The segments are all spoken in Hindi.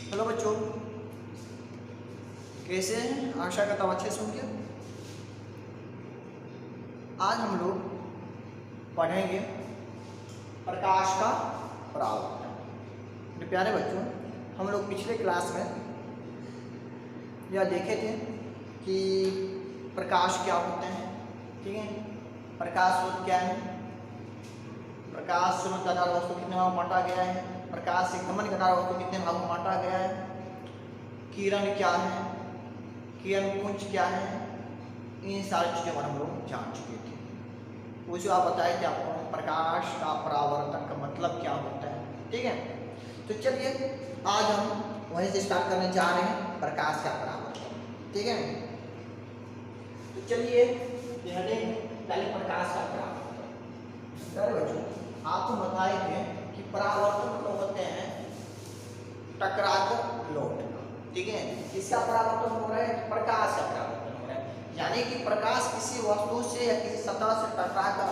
हेलो बच्चों, कैसे हैं? आशा करता हूँ अच्छे से होंगे। आज हम लोग पढ़ेंगे प्रकाश का परावर्तन। मेरे प्यारे बच्चों, हम लोग पिछले क्लास में यह देखे थे कि प्रकाश क्या होता है। ठीक है, प्रकाश स्रोत क्या है, प्रकाश स्रोत का धारा वस्तु कितने भागों में बांटा गया है, प्रकाश से गमन का धारा वस्तु कितने भागों में बांटा गया है, किरण क्या है, किरण पुंज क्या है, इन सारी चीज़ों पर हम लोग जान चुके थे। उसे आप बताए थे आपको प्रकाश का परावर्तन का मतलब क्या होता है। ठीक है, तो चलिए आज हम वहीं से स्टार्ट करने जा रहे हैं, प्रकाश का परावर्तन। ठीक है, तो चलिए पहले प्रकाश का परावर्तन। अरे बच्चों, आपको बताए थे कि परावर्तन तो होते हैं टकराकर लौटना। ठीक है, किसका परावर्तन हो रहा है? प्रकाश का परावर्तन हो रहा है, यानी कि प्रकाश किसी वस्तु से या किसी सतह से टकराकर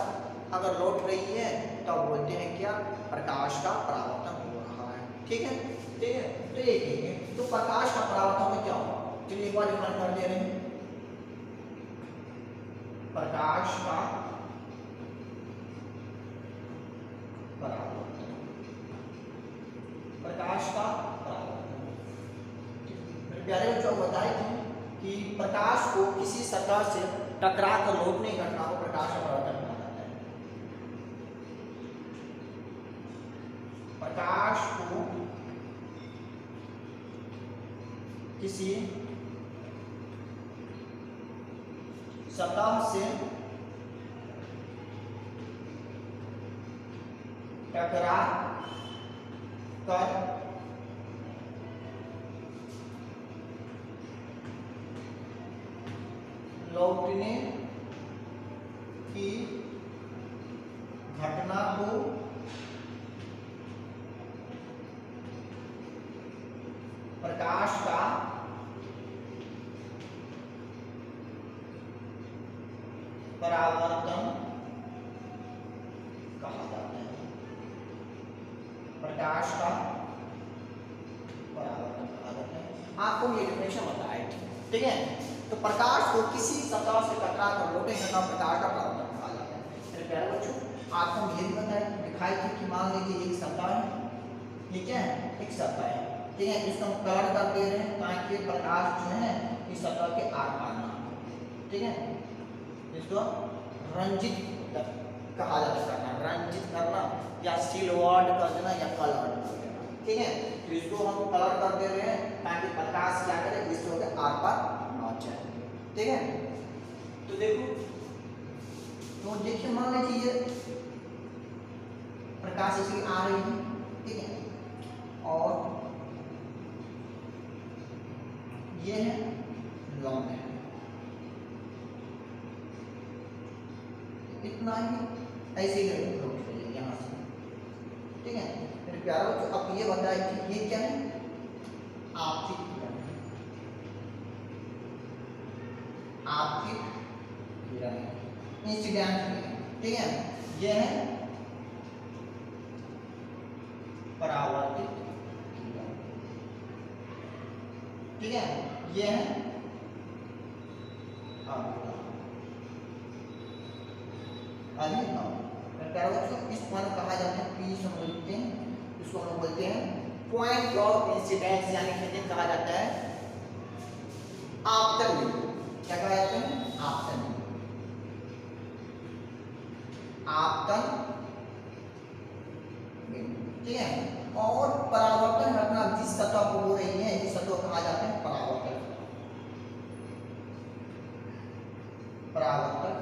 अगर लौट रही है तो अब बोलते हैं क्या? प्रकाश का परावर्तन हो रहा है। ठीक है, ठीक है, तो ये ठीक है। तो प्रकाश का परावर्तन में क्या होगा? चलिए एक बार डिफाइन कर दे रहे हैं। प्रकाश का परावर्तन, प्रकाश का परावर्तन। प्यारे बच्चों, बताए थे कि प्रकाश को किसी सतह से टकरा कर लौटने की घटना को प्रकाश का परावर्तन कहा जाता है। प्रकाश को किसी सतह से टकरा कर लौटने की घटना को प्रकाश का परावर्तन कहा जाता है। प्रकाश का परावर्तन कहा जाता है। आपको ये डेफिनेशन बताया थी। ठीक है, तो प्रकाश को किसी सतह से टकरा कर लौटने की घटना प्रकाश का परावर्तन कहा जाता है। मेरे प्यारे बच्चों, आपको ये भी बताया दिखाई थी कि मान लीजिए एक सतह है, ये क्या है? एक सतह है। ठीक है, इसको हम कलर कर दे रहे हैं ताकि प्रकाश जो है इस सतह के आर पार ना हो। ठीक है, इसको रंजित कहा जाता है, रंजित करना या सिल्वर्ड कर देना या कलर कर देना। ठीक है, तो इसको हम कलर कर दे रहे हैं ताकि प्रकाश क्या करे, इसको के आर पार ना जाए। ठीक है, तो देखो, तो देखिए मान लीजिए प्रकाश इसकी आ रही है। ठीक है, और ये है लॉन्ग है, इतना ही ऐसे ही लौट रही है यहाँ से। ठीक है, मेरे प्यारे बच्चों, अब ये बताया कि ये क्या है? आपतित किरण है, आपतित किरण है, इंसिडेंट किरण। ठीक है, ये है परावर्तित किरण। ठीक है, ये है इस पॉइंट को कहा जाता है पी से बोलते हैं, इसको हम बोलते हैं पॉइंट ऑफ इंसिडेंस, यानी कि कहा जाता है आपतन बिंदु। क्या कहा जाता है? आपतन बिंदु, आपतन बिंदु। ठीक है, और परावर्तन घटना जिस सतह पर हो रही है इस सतह को कहा जाता है परावर्तन, परावर्तन।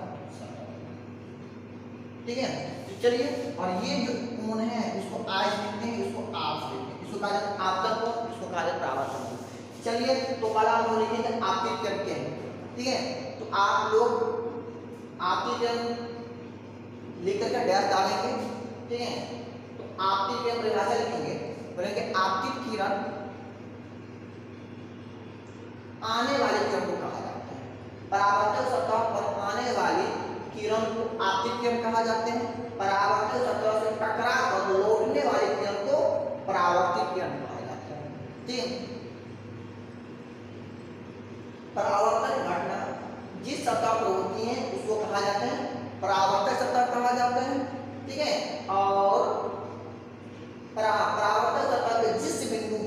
ठीक है, तो चलिए, और ये जो कोण है इसको आज लिखते हैं, इसको आप लिखते हैं, इसको कहा जाता है आपतन कोण, इसको कहा जाता है परावर्तन कोण। चलिए, तो पहला हम लोग लिखेंगे आपतित किरण क्या है। ठीक है, तो आप लोग आपतित किरण लिख करके डैश डालेंगे। ठीक है, तो आपतित किरण परिभाषा लिखेंगे, बोलेंगे आपतित किरण आने वाली किरण को कहा जाता है। परावर्तक सतह पर आने वाली किरण को आपतित किरण कहा जाते हैं, परावर्तक सतह से टकरा कर लौटने वाली किरण को परावर्तित किरण कहा जाता है। ठीक है। परावर्तन घटना जिस सतह पर होती है उसको कहा जाता है परावर्तक सतह कहा जाता है, ठीक है। और परावर्तक सतह के जिस बिंदु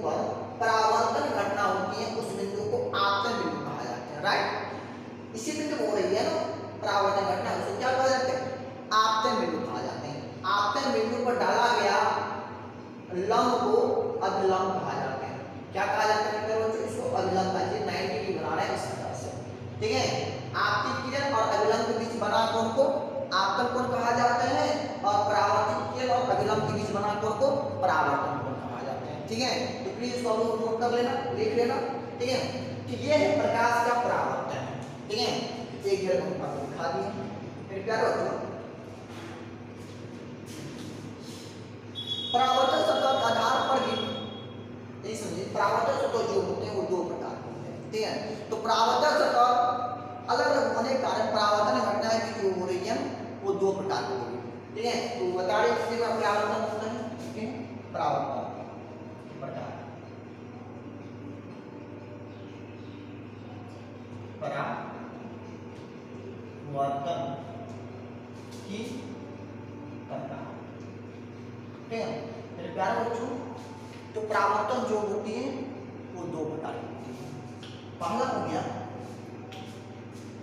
पर परावर्तन घटना होती है उस बिंदु को आपतन बिंदु कहा जाता है, राइट। इसी बिंदु हो रही है ना परावर्तन घटना, उसको क्या कहा जाता है आपतन बिंदु कहा जाता है। आपतन बिंदु पर डाला गया लंब को अभिलंब कहा जाता है। क्या कहा जाता है बच्चों, इसको अभिलंब का 90 डिग्री बना रहा है इस तरह से, ठीक है। आपतित किरण और अभिलंब के बीच बना कोण को आपतन कोण कहा जाता है और परावर्तित किरण और अभिलंब के बीच बना कोण को परावर्तन कोण कहा जाता है, ठीक है। तो प्लीज इसको आप लोग नोट कर लेना, लिख लेना, ठीक है। तो ये है प्रकाश का परावर्तन, ठीक है। एक जगह हम आपको दिखा दिए। फिर प्यारे बच्चों परावर्तन सतह के आधार पर भी समझिए परावर्तन सतह जो होते हैं वो दो प्रकार के होते हैं, ठीक है। तो परावर्तन सतह अलग अलग होने के कारण परावर्तन घटनाएं भी जो हो रही है वो दो प्रकार की होगी, ठीक है। तो बता रहे किसी का परावर्तन होता है, ठीक है। परावर्तन प्रकार परावर्तन की प्रकार, ठीक है। मेरे प्यारे बच्चों तो परावर्तन जो होती है वो दो प्रकार की होती है। पहला हो गया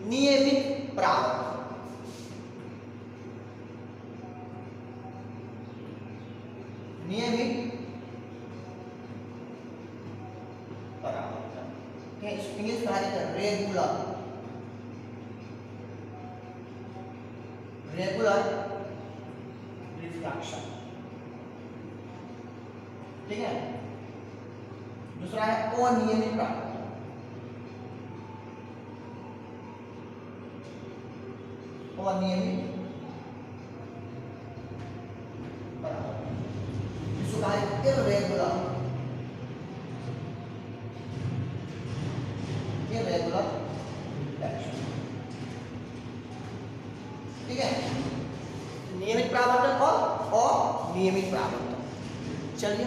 नियमित परावर्तन, नियमित परावर्तन, ठीक है। इंग्लिश में कहा जाता है रेगुलर रिफ्लेक्शन, ठीक है। दूसरा है अनियमित परावर्तन, अनियमित परावर्तन, इसको कहा जाता है इर्रेगुलर रिफ्लेक्शन, ठीक है। नियमित परावर्तन और अनियमित परावर्तन। चलिए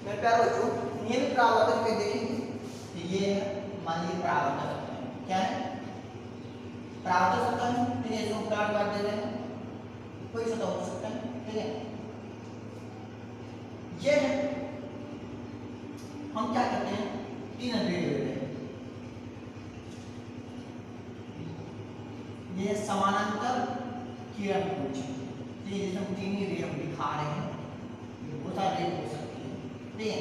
मेरे प्यारे बच्चों नियमित परावर्तन पे देखेंगे कि ये मान लीजिए परावर्तन सतह है, क्या है परावर्तन सतह है, ठीक है। इसको काट दे रहे हैं, कोई सतह हो सकता है, ठीक है। ये हम क्या करते हैं 3 रेड लेते हैं, ये समानांतर किरण पुंज, ठीक है। जिसमें 3 ही रेड हम दिखा रहे हैं, बहुत सारे रेड हो सकती है, ठीक है।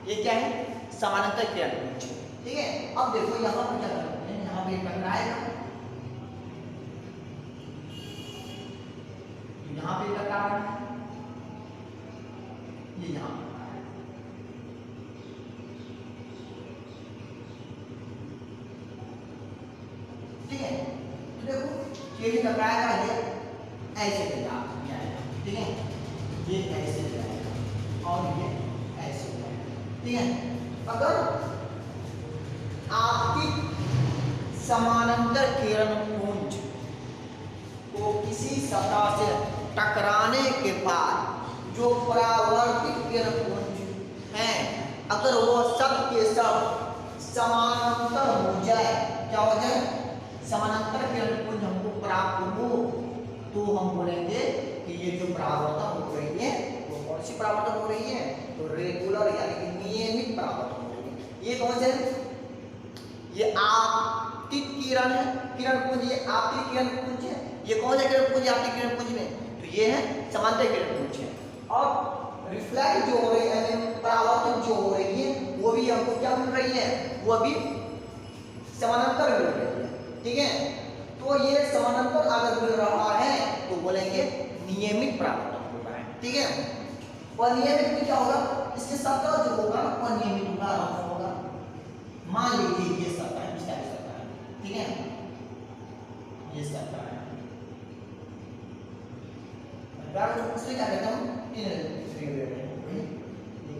ये क्या है समानांतर किरण पुंज, ठीक है। अब देखो यहाँ पर क्या करते हैं, यहाँ पे टकराएगा, यहाँ पे टकरा रहा है, ये यहाँ ठीक है। तो देखो ये भी टकराएगा, ये ऐसे जाएगा, ठीक है। ये ऐसे जाएगा और ये ऐसे जाएगा, ठीक है। अगर आपकी समानांतर किरण पुंज को किसी सतह से टकराने के बाद जो परावर्तित किरण पुंज है अगर वो सब के सब समानांतर हो जाए, क्या हो जाए समानांतर किरण पुंज हमको प्राप्त हो, तो हम बोलेंगे कि ये जो परावर्तन हो रही है वो कौन सी परावर्तन हो रही है, तो रेगुलर यानी कि नियमित परावर्तन हो रही है। ये कौन से ये आपतित किरण है, किरण पुंज, ये आपतित किरण पुंज है। ये कौन सा किरण पुंज आपतित किरण पुंज में, तो ये है समानांतर किरण पुंज है। और रिफ्लेक्ट जो हो रही है परावर्तन जो हो रही है वो भी हमको क्या मिल रही है, वो भी समानांतर मिल रही है, ठीक है। तो ये समानांतर अगर मिल रहा है तो बोलेंगे नियमित परावर्तन हो रहा है, ठीक है। और नियमित में क्या होगा, इसके सतह जो होगा वो नियमित होगा, रफ होगा। मान लीजिए ये सतह है, इस टाइप सतह है, ठीक है। ये सतह है, इसलिए क्या कहता हूँ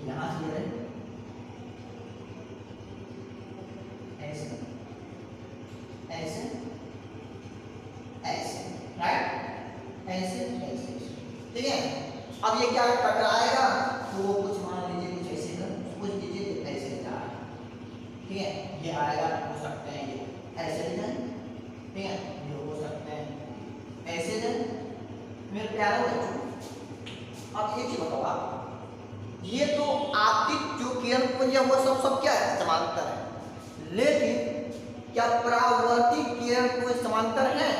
यहाँ से ले रहे ऐसे ऐसे ऐसे, राइट, ऐसे ऐसे, ठीक है। अब ये क्या टकराएगा अब एक चीज बताओ आप, ये तो आपकी जो किरण पुंज है वो सब क्या है, समांतर है, लेकिन क्या परावर्तित किरण पुंज समांतर है?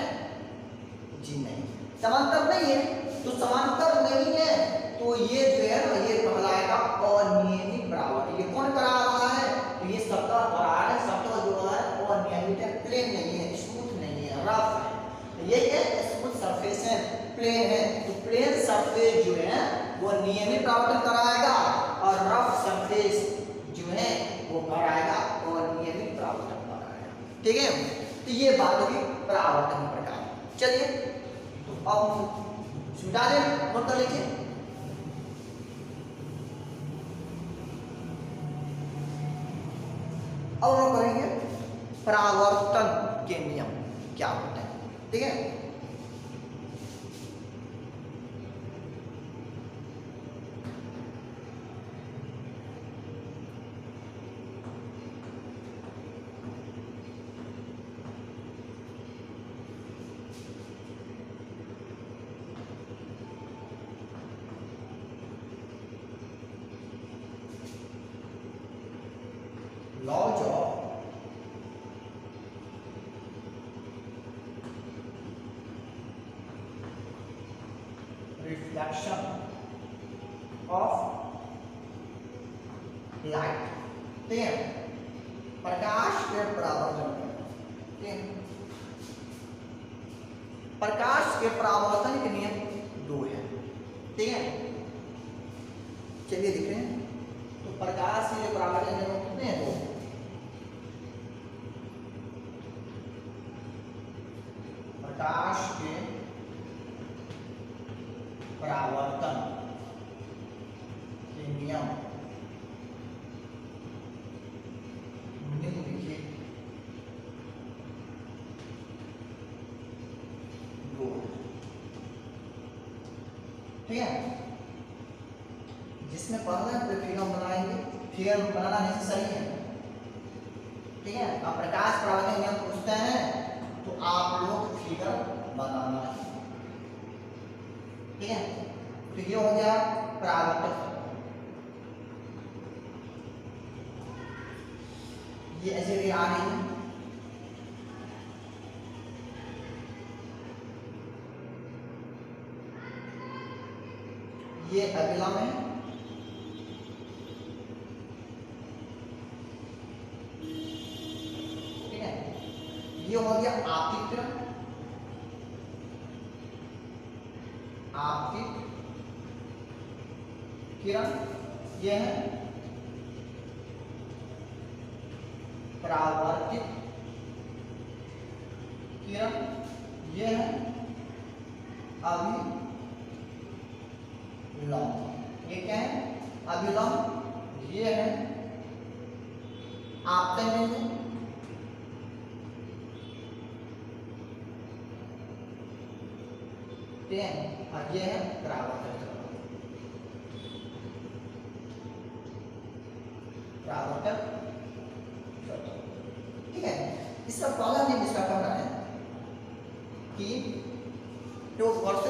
जी नहीं, समांतर नहीं है। तो समांतर नहीं है तो ये जो है ना ये कहलाएगा अनियमित परावर्तन। ये कौन करा रहा है? तो ये सतह करा रहा है, सतह जो है अनियमित है, प्लेन नहीं है, स्मूथ नहीं है, रफ है। ये क्या स्मूथ सरफेस है, प्लेन है, तो प्लेन सरफेस जो है वो नियमित परावर्तन कराएगा और रफ सरफेस जो है वो कराएगा अनियमित परावर्तन कराएगा। ठीक है, तो ये बात होगी परावर्तन के प्रकार। चलिए तो अब सुविधा नोट कर लीजिए। अब हम करेंगे परावर्तन के नियम क्या होते हैं। ठीक है, laws of reflection of light। ठीक है, प्रकाश के परावर्तन। ठीक है, प्रकाश के परावर्तन के नियम दो है। ठीक है, चलिए देखें तो प्रकाश के परावर्तन के नियम कितने हैं? दो। प्रकाश के परावर्तन के नियम निम्नलिखित दो। ठीक है, जिसमें पहला फिगर बनाएंगे, फिगर बनाना नेसेसरी है। ठीक है, आप प्रकाश परावर्तन नियम पूछते हैं तो आप लोग फिगर बनाना है। ठीक है, तो ये हो गया परावर्तक। ये ऐसे भी आ रही है, ये अभिलंब है, ठीक है, ये हो गया आपतित किरण, आपतित किरण, ये है परावर्तित किरण, ये है अभिलंब। ये क्या है? अभिलंब। ये है आपतन बिंदु, ठीक है, और ये है परावर्तक। परावर्तक, ठीक है। इसका पहला नियम इसका कहना है कि जो वर्ष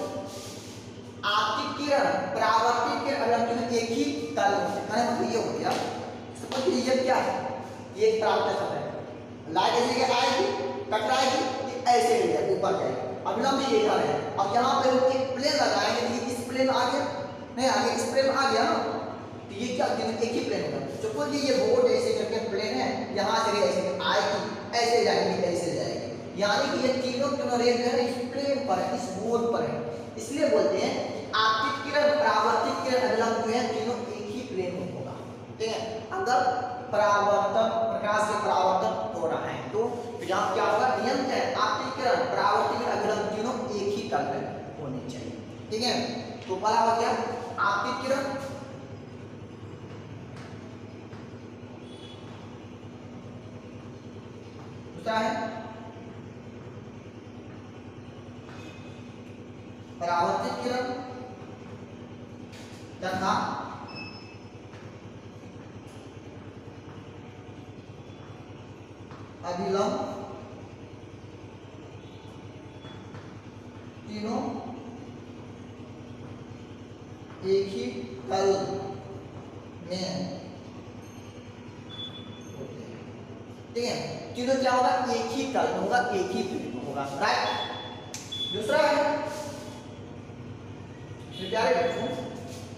आपतित किरण परावर्तित के अभिलंब एक ही तल होते हैं। कहने मतलब ये हो गया, सपोज ये क्या है, ये एक परावर्तक सतह है, लाइट ऐसे के आएगी, टकराएगी, ये ऐसे ले जाएगी, ऊपर जाएगी, अभिलंब भी ये है। अब यहाँ पे एक प्लेन लगाएंगे तो इस प्लेन आ गया, नहीं आगे इस प्लेन आ गया ना, तो ये क्या एक ही प्लेन होगा। सपोज ये बोर्ड ऐसे करके प्लेन है, यहाँ से ऐसे आएगी, ऐसे जाएगी, ऐसे जाएगी, यानी कि ये तीनों रेज जो है इस प्लेन पर है, इस बोर्ड पर है। इसलिए बोलते हैं आपतित किरण परावर्तित किरण अभिलंब जो है तीनों एक ही प्लेन में होगा। ठीक है, अगर परावर्तन प्रकाश से परावर्तन हो रहा है तो यहाँ क्या होगा, नियम क्या है, आपतित किरण परावर्तित किरण अभिलंब तीनों एक ही तल में होने चाहिए। ठीक है, तो पहला हो गया आपतित किरण, दूसरा है परावर्तित किरण तथा अभिलंब, तीनों एक ही तल में होते हैं। ठीक है, तीनों क्या होगा, एक ही तल में होगा, एक ही प्लेन में होगा, राइट। दूसरा है प्यारे बच्चों,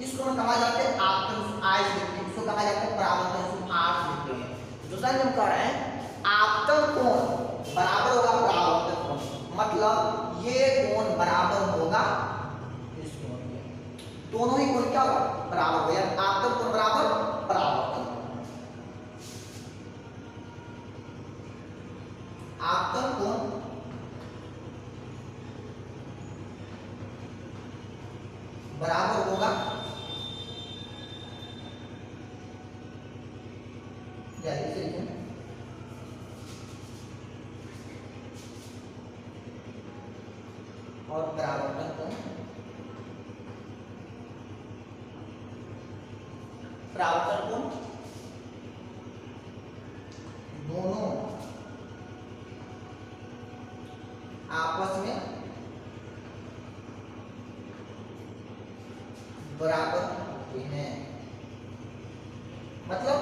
इसको कहा जाता है आपतन आयस लिखते हैं, इसको कहा जाता है परावर्तन आर्ट लिखते हैं। दूसरा हम कह रहे हैं आपतन कोण बराबर होगा परावर्तन कोण, मतलब ये कोण बराबर होगा इस कोण के, दोनों ही कोण क्या होगा बराबर होगा, यानी आपतन कोण बराबर परावर्तन कोण। आपतन कोण बराबर होगा और परावर्तन कोण, परावर्तन कोण दोनों आपस में बराबर होते हैं, मतलब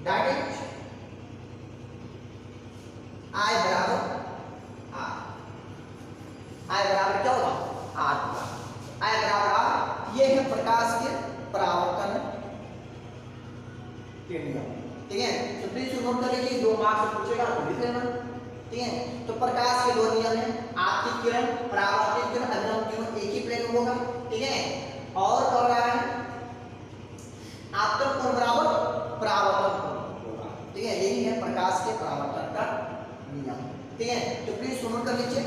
डायरेक्ट आई बराबर आर, आई बराबर क्या होगा आर होगा, आई बराबर आर, ये है प्रकाश के परावर्तन के नियम। ठीक है, तो प्लीज नोट कर लीजिए, 2 मार्क्स पूछेगा तो लिख लेना। ठीक है, तो प्रकाश के 2 नियम है, आपतित किरण परावर्तित किरण, अभिलंब किरण एक ही प्लेन में होगा। ठीक है, और कह रहा है आपतन कोण बराबर परावर्तन कोण होगा। ठीक है, यही है प्रकाश के परावर्तन का नियम। ठीक है, तो प्लीज नोट कर लीजिए।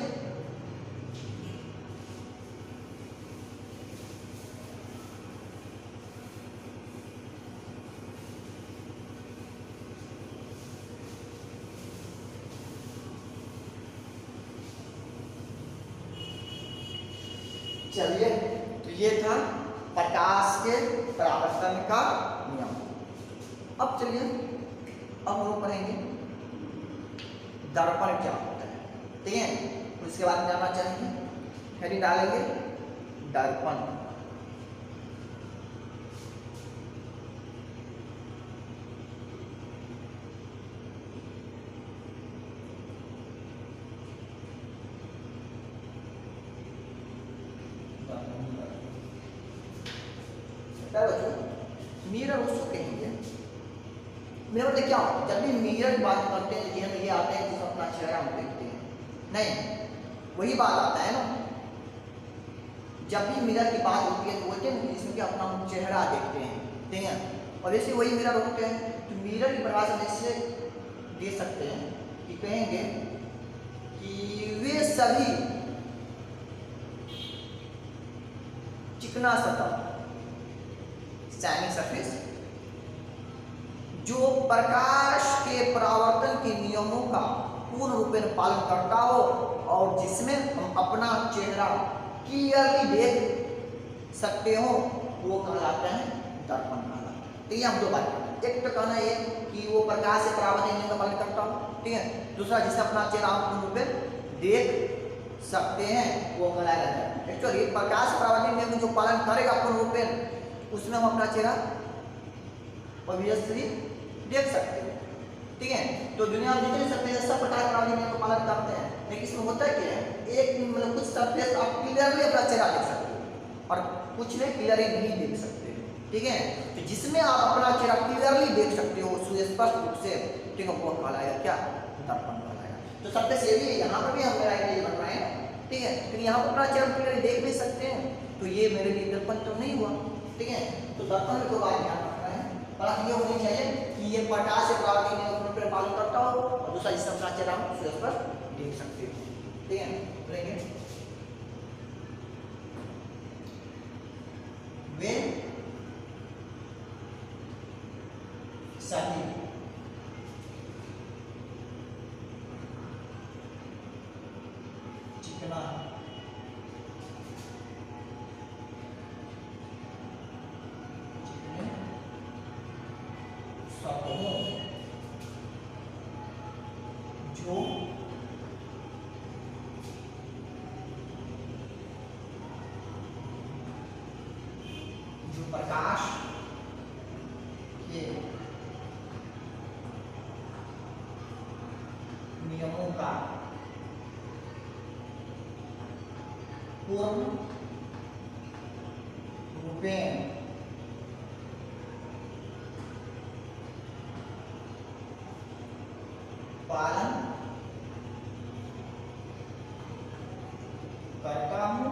चलिए, तो ये था प्रकाश के परावर्तन का नियम। अब चलिए, अब हम पढ़ेंगे दर्पण क्या होता है। ठीक है, उसके बाद में जानना चाहेंगे, हेडिंग डालेंगे दर्पण। मिरर उसको कहेंगे, मिरर मतलब क्या होता है, जब भी मिरर की बात करते हैं तो ये आता है जिसमें अपना चेहरा हम देखते हैं, नहीं वही बात आता है ना, जब भी मिरर की बात होती है तो बोलते हैं जिसमें कि अपना हम चेहरा देखते हैं। ठीक है, और ऐसे वही मिरर होते हैं, तो मिरर की प्रकाश हम ऐसे दे सकते हैं कि कहेंगे कि वे सभी चिकना सतह शाइनिंग सरफेस जो प्रकाश के परावर्तन के नियमों का पूर्ण रूप में पालन करता हो और जिसमें हम अपना चेहरा क्लियरली देख सकते हो, वो कहलाता है दर्पण कहलाता है। तो ये हम 2 बात करते हैं, एक तो कहना ये कि वो प्रकाश से परावर्तन नियम का पालन करता हो, ठीक है, दूसरा जिससे अपना चेहरा हम पूर्ण रूप में देख सकते हैं वो कहलाता है। एक्चुअली प्रकाश परावर्तन नियम जो पालन करेगा पूर्ण रूप में, उसमें हम अपना चेहरा ऑब्वियसली देख सकते हैं। ठीक है, तो दुनिया में जितने सरफेस सब प्रकार का नियम का पालन करते हैं, लेकिन इसमें होता क्या है, एक मतलब कुछ सरफेस आप क्लियरली अपना चेहरा देख सकते हो और कुछ में क्लियरली नहीं देख सकते। ठीक है, तो जिसमें आप अपना चेहरा क्लियरली देख सकते हो सुस्पष्ट रूप से, ठीक है, वो कहलाएगा क्या दर्पण कहलाएगा। तो सरफेस ये भी यहाँ पर भी हम मेरा ये बन रहे हैं। ठीक है, तो यहाँ पर अपना चेहरा क्लियरली देख भी सकते हैं, तो ये मेरे लिए दर्पण तो नहीं हुआ। ठीक है, तो दर्पण में 2 बात ध्यान रखना है, बात ये होनी चाहिए कि ये प्रकाश से परावर्तन नियम का पालन करता हो और दूसरा जिससे अपना चेहरा हम सुस्पष्ट देख सकते हो। ठीक है, बोलेंगे वे सभी चिकना सतहों जो जो प्रकाश के नियमों का पूर्ण रूपेण पालन करता हूं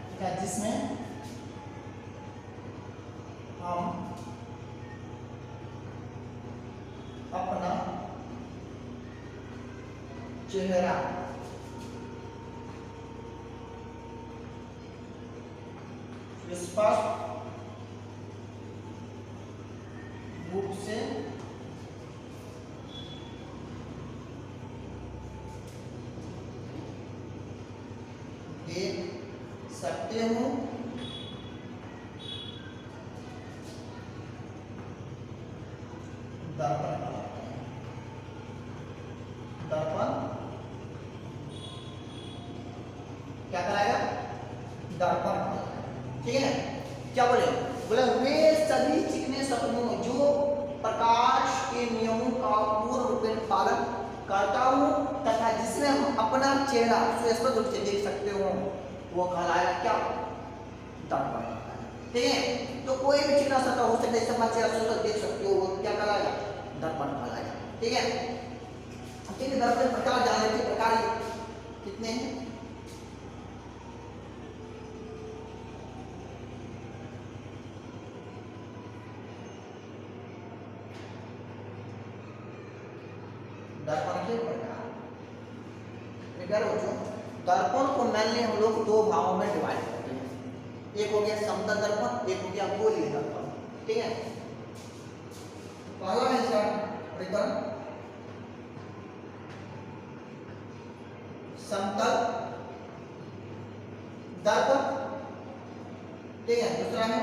तथा जिसमें हम अपना चेहरा स्पष्ट रूप से देख सकते हो। दर्पण दर्पण क्या कराएगा? दर्पण। ठीक है, क्या बोले? बोले वे सभी चिकने सपनों जो प्रकाश के नियमों का पूर्ण रूपेण पालन करता हूँ तथा जिसमें हम अपना चेहरा स्पष्ट रूप से देख सकते हो वो कहलाएगा क्या? दर्पण। ठीक है, तो कोई भी चिकना सपना हो सकता है, जैसे अपना चेहरा स्पष्ट देख सकते हो, वो क्या कहलाएगा? दर्पण कहलाएगा। ठीक है, ठीक है। दर्पण प्रकार जान लेते, प्रकार कितने हैं? दर्पण के प्रकार दर्पण को मेनली हम लोग दो भागों में डिवाइड करते हैं। एक हो गया समतल दर्पण, एक हो गया गोलीय दर्पण। ठीक है, पहला है इसका रिटर्न समतल दर्पण। ठीक है, दूसरा है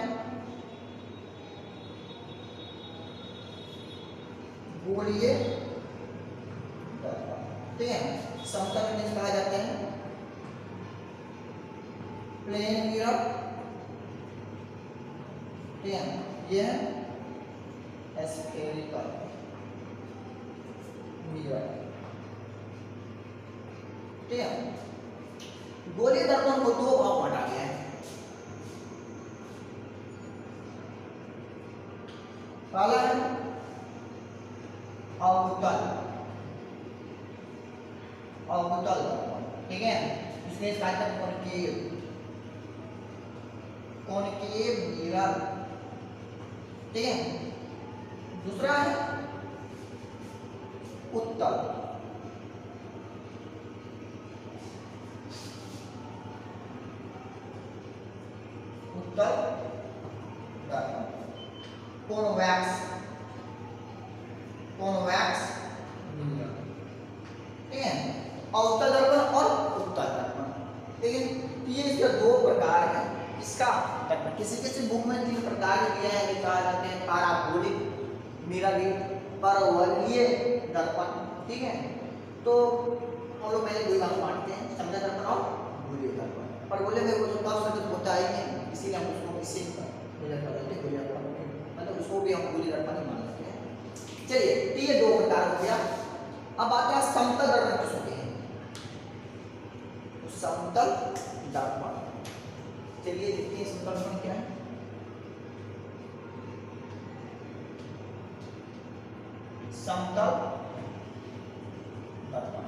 गोलीय दर्पण। ठीक है, समतल में कहा जाते हैं प्लेन मिरर। ठीक है, ये है स्फेरिकल मिरर। ठीक है, गोलीय दर्पण को दो भाग बांटा गया है। पहला है अवतल दर्पण। ठीक है, इसमें इसका कॉनकेव मिरर। ठीक है, दूसरा है उत्तल दर्पण, कॉन्वेक्स मिरर। ठीक है, अवतल दर्पण और उत्तल दर्पण। ठीक है, ये इसके दो प्रकार हैं। इसका दर्पण किसी बुक में तीन प्रकार दिए हैं, कहा जाते हैं पैराबोलिक मिरर, परवलयीय दर्पण। ठीक है, तो हम लोग पहले दो भाग बांटते हैं, समतल दर्पण और गोलीय दर्पण। परवलय में वो जो तब होता है नहीं, इसीलिए हम उसको इसे मतलब उसको भी हम गोलीय दर्पण ही मान लेते हैं। चलिए, तो ये दो प्रकार हो गया। अब आते हैं समतल दर्पण किसको कहते हैं? समतल दर्पण। चलिए देखते हैं समतल दर्पण क्या है। समतल दर्पण,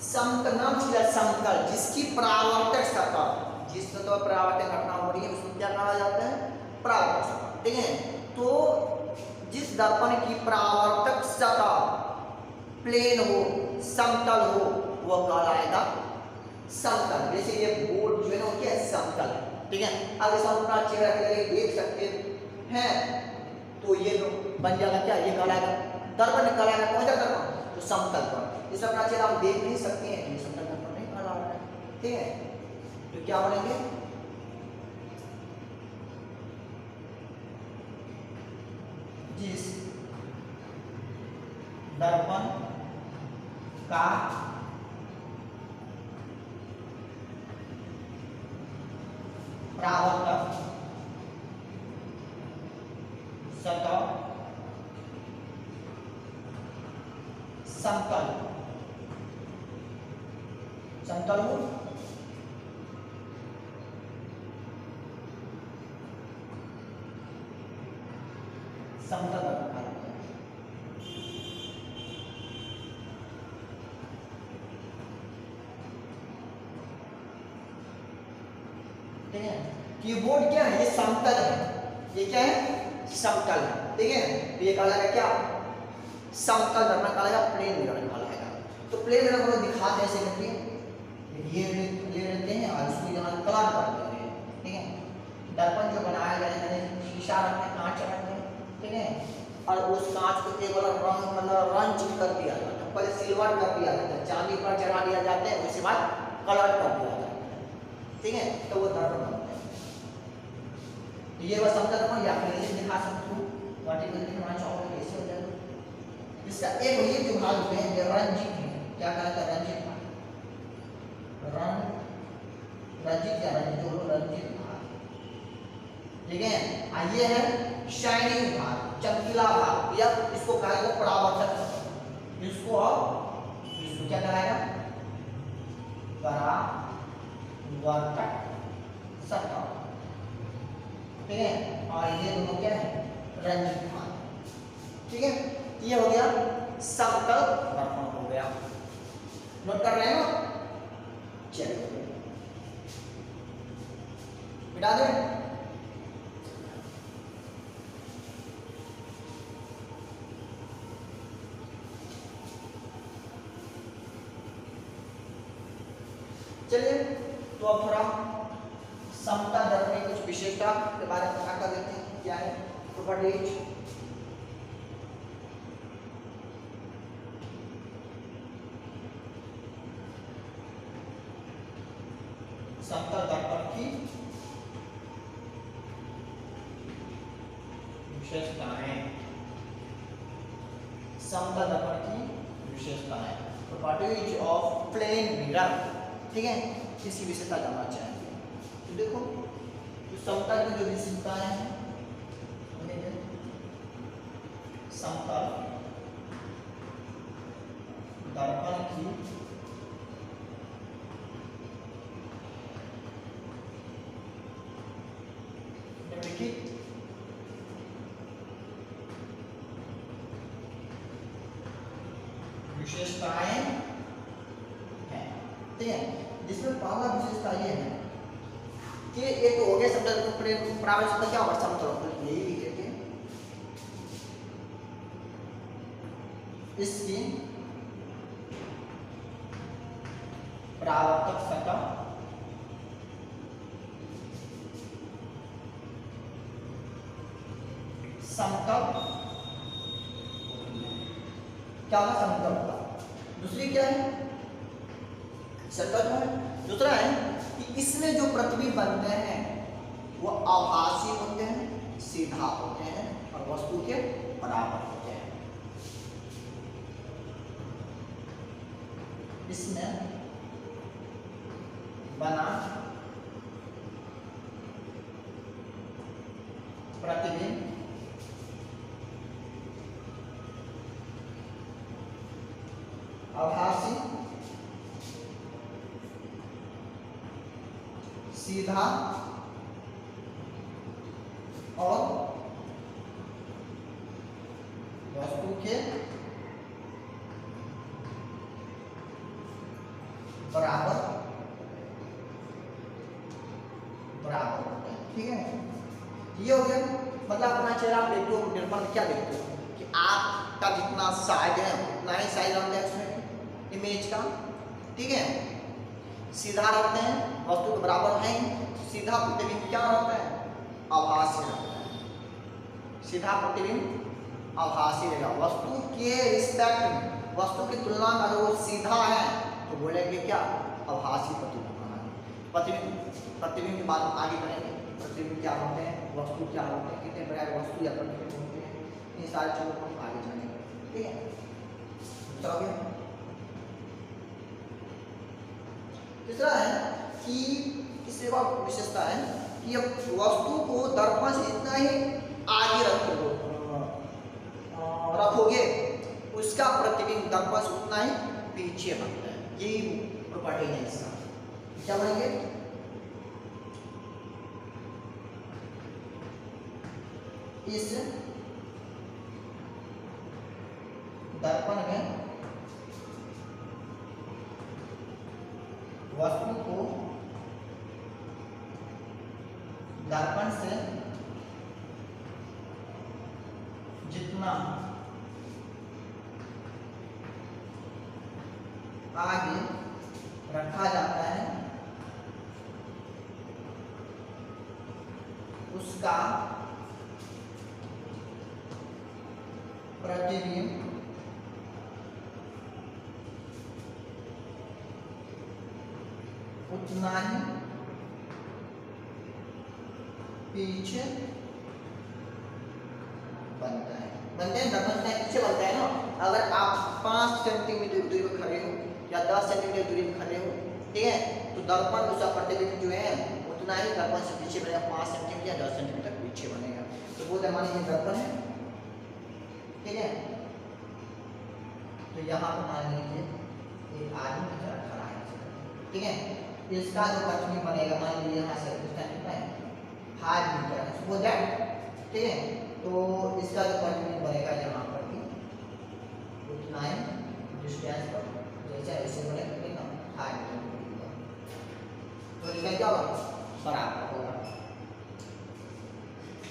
समतल नाम से समतल जिसकी परावर्तक सतह, जिस सतह पर परावर्तक घटना हो रही है उसको क्या कहा जाता है? परावर्तक सतह। ठीक है, तो जिस दर्पण की परावर्तक सतह प्लेन हो, समतल हो, वह कहलाएगा समतल। जैसे ये बोर्ड जो है ना क्या है? समतल। ठीक है, अब इसे हम अपना चेहरा के जरिए देख सकते हैं, तो ये जो बन जाएगा क्या? ये कहलाएगा दर्पण कहलाएगा। कौन सा दर्पण? तो समतल दर्पण। इसे अपना चेहरा हम देख नहीं सकते हैं, ये समतल दर्पण नहीं कहला रहा है। ठीक है, तो क्या बनेंगे? जिस दर्पण का परावर्तक सतह समतल समतल हो समतल दर्पण ठीक है। कीबोर्ड क्या है? ये समतल है, ये क्या है? समतल है, ठीक है। तो ये कहलाएगा क्या? समतल दर्पण कहलाएगा, प्लेन मिरर कहलाएगा। तो प्लेन मिरर को दिखाते ऐसे करके ये ले लेते हैं और इसको यहाँ कलर कर देते हैं, ठीक है। दर्पण जो बनाया गया है शीशा रखते हैं, कांच रखते हैं, ठीक है। और उस कांच को केवल रंग मतलब रंजित कर दिया जाता है, पहले सिल्वर कर दिया जाता है, चांदी पर चढ़ा दिया जाता है, उसके बाद कलर कर दिया जाता है, ठीक है। तो वो दर्पण बनते हैं। ये वह समतल दर्पण या फिर इसे दिखा सकते हो वर्टिकल दिखाना चाहो तो ऐसे हो जाएगा। इसका एक ये जो भाग होते हैं ये रंजित है, क्या कहलाता है? रंजित भाग, रंजित या रंजित भाग, ठीक है। ये है शाइनिंग भाग, चमकीला भाग, या इसको कहा जाता है परावर्तक, इसको क्या कहलाएगा? परावर्तक सतह, ठीक है। और ये दोनों क्या है? रंजित भाग, ठीक है। ये हो गया समतल दर्पण हो गया, नोट कर रहे हैं ना? चलिए मिटा दें। चलिए तो अब थोड़ा समतल दर्पण की कुछ विशेषता के बारे में पता कर लेते हैं। क्या है प्रॉपर्टीज? समतल दर्पण की विशेषताएं, समतल दर्पण की विशेषताएं, प्रॉपर्टीज ऑफ प्लेन मिरर, ठीक है। इसकी विशेषता जानना चाहेंगे तो देखो जो समतल की जो विशेषताएं हैं, समतल दर्पण की निम्नलिखित विशेषताएं हैं, ठीक है। जिसमें पहला विशेषता ये है कि एक हो गया समतल दर्पण, परावर्तक क्या होगा? समतल दर्पण यही लिख लेते हैं, इसकी परावर्तक सतह समतल, क्या होगा? समतल होगा। दूसरी क्या है? सतह है। दूसरा है कि इसमें जो प्रतिबिंब बनते हैं वो आभासी होते हैं, सीधा होते हैं और वस्तु के बराबर होते हैं। इसमें बना प्रतिबिंब आभासी, सीधा और वस्तु के बराबर होते हैं, ठीक है। ये हो गया। मतलब अपना चेहरा आप देखते हो निर्माण क्या देखते हो कि आपका जितना साइज है उतना ही साइज रखते हैं उसमें इमेज का, ठीक है। सीधा रखते हैं, वस्तु के बराबर है, सीधा प्रतिबिंब क्या होता है? आभासी रहता है। सीधा प्रतिबिंब आभासी रहेगा, वस्तु के रिस्पेक्ट में, वस्तु की तुलना में अगर वो सीधा है तो बोलेंगे क्या? आभासी प्रतिबिंब। प्रतिबिंब के बाद आगे बढ़ेंगे, प्रतिबिंब क्या होते हैं, वस्तु क्या होते हैं, कितने प्रकार वस्तु या प्रतिबिंब होते हैं, इन सारी चीजों को हम आगे जानेंगे, ठीक है। चलो तीसरा है कि इससे विशेषता है कि अब वस्तु को दर्पण से जितना ही आगे रखोगे उसका प्रतिबिंब दर्पण से उतना ही पीछे बनता है। यही प्रॉपर्टी है इसका। क्या बनेंगे? इस दर्पण में वस्तु को दर्पण से जितना आगे रखा जाता है उसका प्रतिबिंब उतना ही पीछे बनता है। दर्पण से पीछे बनता है ना। अगर आप 5 सेंटीमीटर दूरी पर खड़े हो या 10 सेंटीमीटर दूरी पर खड़े हो, ठीक है, तो दर्पण उसका प्रतिबिंब जो है उतना ही दर्पण से पीछे बनेगा, 5 सेंटीमीटर या 10 सेंटीमीटर पीछे बनेगा। तो बोलते हैं मान लीजिए दर्पण है, ठीक है, तो यहाँ पर मान लीजिए एक आदमी की तरह खड़ा है, ठीक है, इसका जो प्रतिबिंब बनेगा मान लीजिए यहाँ से कितना है 5 मीटर है, सपोज दैट, ठीक है, तो इसका जो प्रतिबिंब बनेगा यहाँ पर भी उतना ही डिस्टेंस पर जैसे ऐसे बनेगा, कितना 5 मीटर, तो इसका क्या होगा बराबर होगा।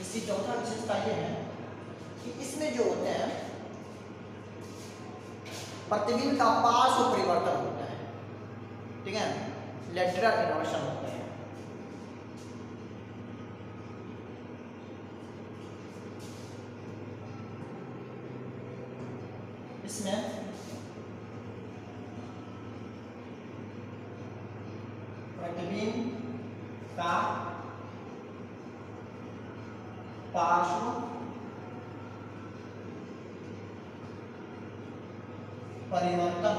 इसकी चौथा विशेषता ये है कि इसमें जो होते हैं प्रतिबिंब का पार्श्व परिवर्तन होता है, ठीक है, लेटरल इन्वर्शन होता है। इसमें प्रतिबिंब का पार्श्व परिवर्तन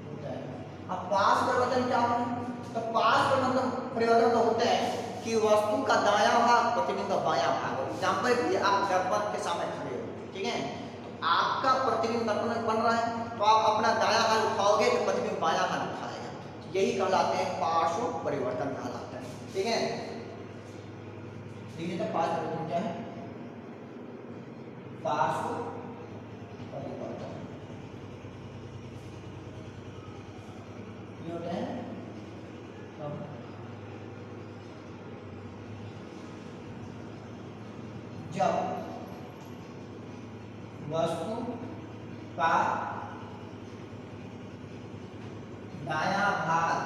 होता है। अब पार्श्व परिवर्तन क्या होता है? तो पार्श्व परिवर्तन तो होता है कि वस्तु का दायां भाग प्रतिबिंब का बायां भाग हो। एग्जाम्पल के लिए आप दर्पण के सामने खड़े हो, ठीक है, तो आपका प्रतिबिंब दर्पण में बन रहा है, तो आप अपना दायां हाथ उठाओगे तो प्रतिबिंब बायां हाथ उठाएगा। यही कहलाते हैं पार्श्व परिवर्तन कहलाता है, ठीक है। देखिए तो पार्श्व परिवर्तन क्या है? पार्श्व परिवर्तन ये होता है जब वस्तु का दायां भाग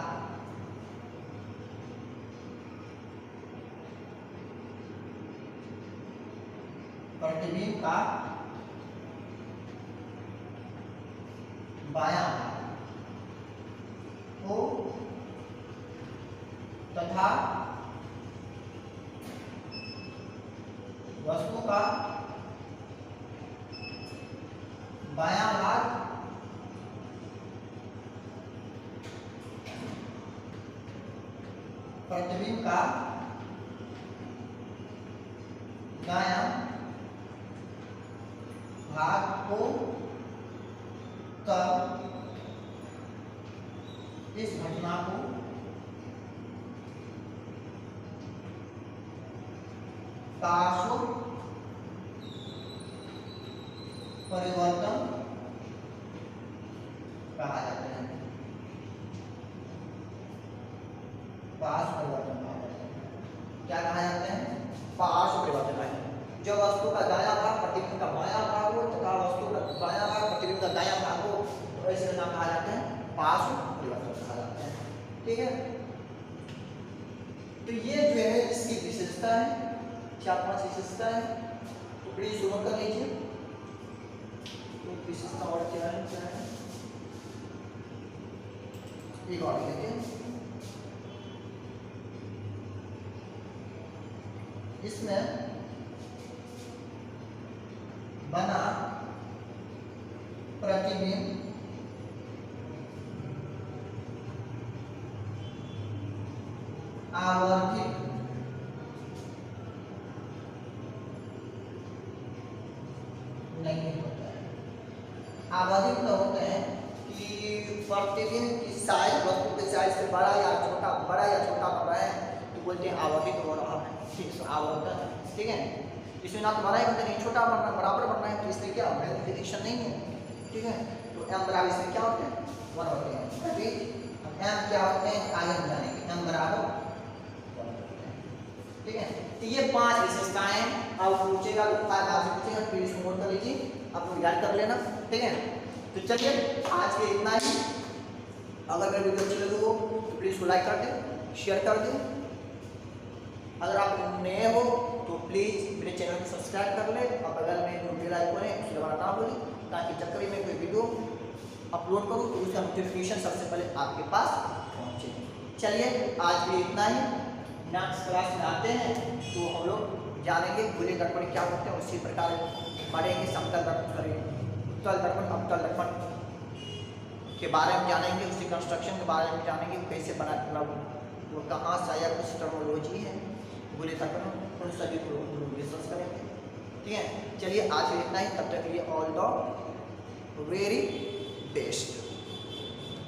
प्रतिबिंब का बायां भाग हो तथा वस्तु का बायां भाग प्रतिबिंब का दायां भाग को तब इस घटना को पार्श्व परिवर्तन कहा जाता है। पार्श्व परिवर्तन कहा जाता है। क्या कहा जाता है? पार्श्व परिवर्तन है। जब वस्तु का दायां भाग प्रतिबिंब का बायां भाग हो तथा वस्तु का बायां भाग प्रतिबिंब का दायां भाग हो, तो ऐसे नाम कहा जाता है पार्श्व परिवर्तन कहा जाता है, ठीक है। तो ये जो है इसकी विशेषता है, 4-5 विशेषता है, तो प्लीज नोट कर लीजिए। तो विशेषता और क्या है, एक और देखते हैं। इसमें बना प्रतिबिंब आबादी मतलब होते हैं कि प्रतिदिन की साइज वस्तु के साइज से बड़ा या छोटा बन रहा है तो बोलते हैं आवर्धित हो रहा है। ठीक है, आवर्धन। ठीक है, इसमें ना तो बड़ा ही बनता नहीं, छोटा बनना बराबर बनना है, तो इसलिए क्या मल्टीप्लिकेशन नहीं है। ठीक है, तो m बराबर इसमें क्या होते हैं 1 होते हैं। ठीक, m क्या होते हैं आगे हम जानेंगे, m बराबर 1 होते हैं। ठीक है, तो ये 5 विशेषताएं अब पूछेगा तो पूछेगा, फिर इसको नोट कर लीजिए, आप लोग याद कर लेना। ठीक है, तो चलिए आज के इतना ही। अगर मेरी वीडियो अच्छी लगी हो तो प्लीज़ को लाइक कर दें, शेयर कर दें। अगर आप नए हो तो प्लीज़ मेरे चैनल को सब्सक्राइब कर लें और बगल में जो बेल आइकन है उसे दबाना ना भूलें, ताकि जब कभी मैं कोई वीडियो अपलोड करूँ तो उसका नोटिफिकेशन सबसे पहले आपके पास पहुँचे। चलिए आज के इतना ही। नेक्स्ट क्लास में आते हैं तो हम लोग जानेंगे गोले दर्पण क्या होते हैं, उसी प्रकार पढ़ेंगे समतल दर्पण, उत्तल दर्पण, अवतल दर्पण के बारे में जानेंगे, उसकी कंस्ट्रक्शन के बारे में जानेंगे, कैसे बना, मतलब वो कहाँ से आया, कुछ टर्मोलॉजी है गोले दर्पण, उन सभी को डिस्कस करेंगे। ठीक है, चलिए आज इतना ही, तब तक के लिए ऑल द वेरी बेस्ट।